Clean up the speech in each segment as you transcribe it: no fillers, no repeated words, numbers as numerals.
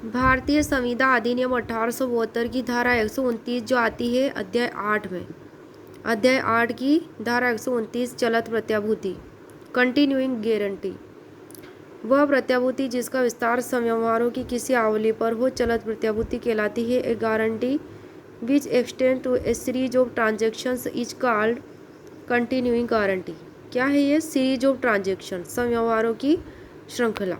भारतीय संविदा अधिनियम 1872 की धारा 129 जो आती है अध्याय 8 में, अध्याय 8 की धारा 129 चलत प्रत्याभूति कंटिन्यूइंग गारंटी, वह प्रत्याभूति जिसका विस्तार समव्यवहारों की किसी आवली पर हो चलत प्रत्याभूति कहलाती है। A guarantee which extend to a series of transactions is called continuing guarantee. क्या है ये? सीरीज ऑफ ट्रांजेक्शन, समव्यवहारों की श्रृंखला।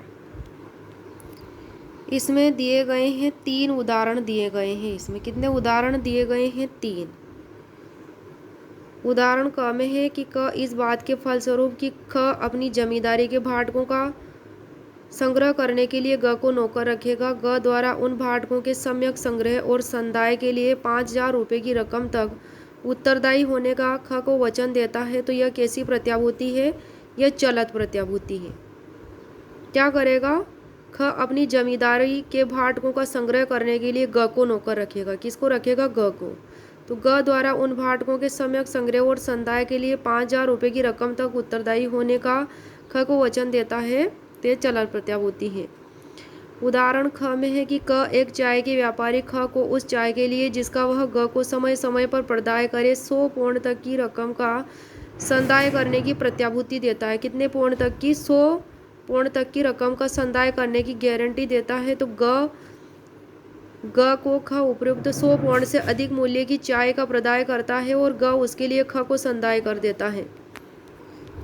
इसमें दिए गए हैं 3 उदाहरण दिए गए हैं। इसमें कितने उदाहरण दिए गए हैं? 3 उदाहरण। क में है कि क इस बात के फलस्वरूप कि ख अपनी जमींदारी के भाटकों का संग्रह करने के लिए ग को नौकर रखेगा, ग द्वारा उन भाटकों के सम्यक संग्रह और संदाय के लिए 5,000 रुपये की रकम तक उत्तरदायी होने का ख को वचन देता है, तो यह कैसी प्रत्याभूति है? यह चलत प्रत्याभूति है। क्या करेगा? ख अपनी जमींदारी के भाटकों का संग्रह करने के लिए ग को नौकर रखेगा। किसको रखेगा? ग को। तो ग द्वारा उन भाटकों के सम्यक संग्रह और संदाय के लिए 5,000 रुपये की रकम तक उत्तरदायी होने का ख को वचन देता है, ते चलत प्रत्याभूति है। उदाहरण ख में है कि क एक चाय के व्यापारी ख को उस चाय के लिए जिसका वह ग को समय समय पर प्रदाय करे 100 पौंड तक की रकम का संदाय करने की प्रत्याभूति देता है। कितने पौंड तक की? 100 पौंड तक की रकम का संदाय करने की गारंटी देता है। तो ग को ख उपयुक्त 100 पौंड से अधिक मूल्य की चाय का प्रदाय करता है और ग उसके लिए ख को संदाय कर देता है।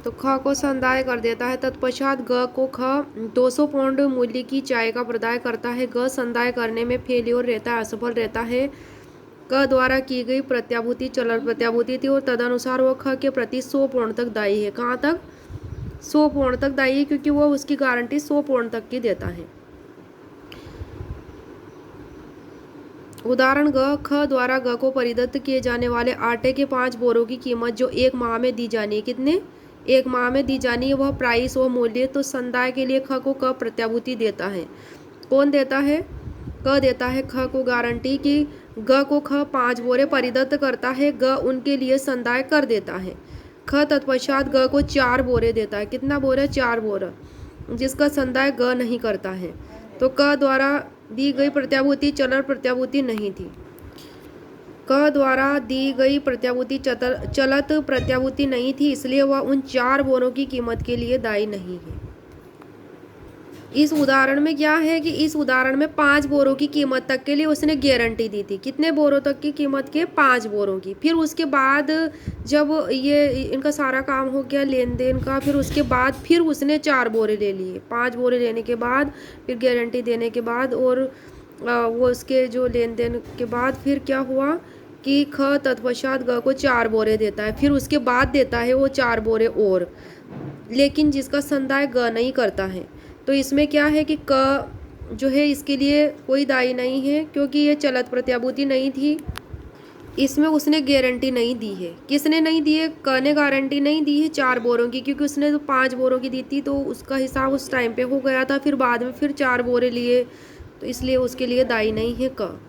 तो ख को संदाय कर देता है। तत्पश्चात ग को ख 200 पौंड मूल्य की चाय का प्रदाय करता है। ग संदाय करने में फेल्योर रहता है, असफल रहता है। क द्वारा की गई प्रत्याभूति चलत प्रत्याभूति थी और तदनुसार वह ख के प्रति 100 पौंड तक दायी है। कहाँ तक? 100 पौंड तक दायी है, क्योंकि वह उसकी गारंटी 100 पौंड तक की देता है। उदाहरण ग ख द्वारा ग को परिदत्त किए जाने वाले आटे के 5 बोरों की कीमत जो 1 माह में दी जानी है। कितने? 1 माह में दी जानी है, वह प्राइस और मूल्य। तो संदाय के लिए ख को क प्रत्याभूति देता है। कौन देता है? क देता है ख को गारंटी कि ग को ख 5 बोरे परिदत्त करता है, ग उनके लिए संदाय कर देता है। ख तत्पश्चात ग को 4 बोरे देता है। कितना बोरा? 4 बोरा, जिसका संदाय ग नहीं करता है। तो क द्वारा दी गई प्रत्याभूति चलत प्रत्याभूति नहीं थी। क द्वारा दी गई प्रत्याभूति चलत प्रत्याभूति नहीं थी, इसलिए वह उन 4 बोरों की कीमत के लिए दायी नहीं है। इस उदाहरण में क्या है कि इस उदाहरण में 5 बोरों की कीमत तक के लिए उसने गारंटी दी थी। कितने बोरों तक की कीमत के? 5 बोरों की। फिर उसके बाद जब ये इनका सारा काम हो गया लेन देन का, फिर उसके बाद फिर उसने 4 बोरे ले लिए। 5 बोरे लेने के बाद, फिर गारंटी देने के बाद और वो उसके जो लेन देन के बाद फिर क्या हुआ कि ख तत्पश्चात ग को 4 बोरे देता है। फिर उसके बाद देता है वो 4 बोरे और, लेकिन जिसका संदाय ग नहीं करता है। तो इसमें क्या है कि क जो है इसके लिए कोई दायी नहीं है, क्योंकि ये चलत प्रत्याभूति नहीं थी। इसमें उसने गारंटी नहीं दी है। किसने नहीं दी है? क ने गारंटी नहीं दी है 4 बोरों की, क्योंकि उसने तो 5 बोरों की दी थी, तो उसका हिसाब उस टाइम पे हो गया था। फिर बाद में फिर 4 बोरे लिए, तो इसलिए उसके लिए दायी नहीं है क।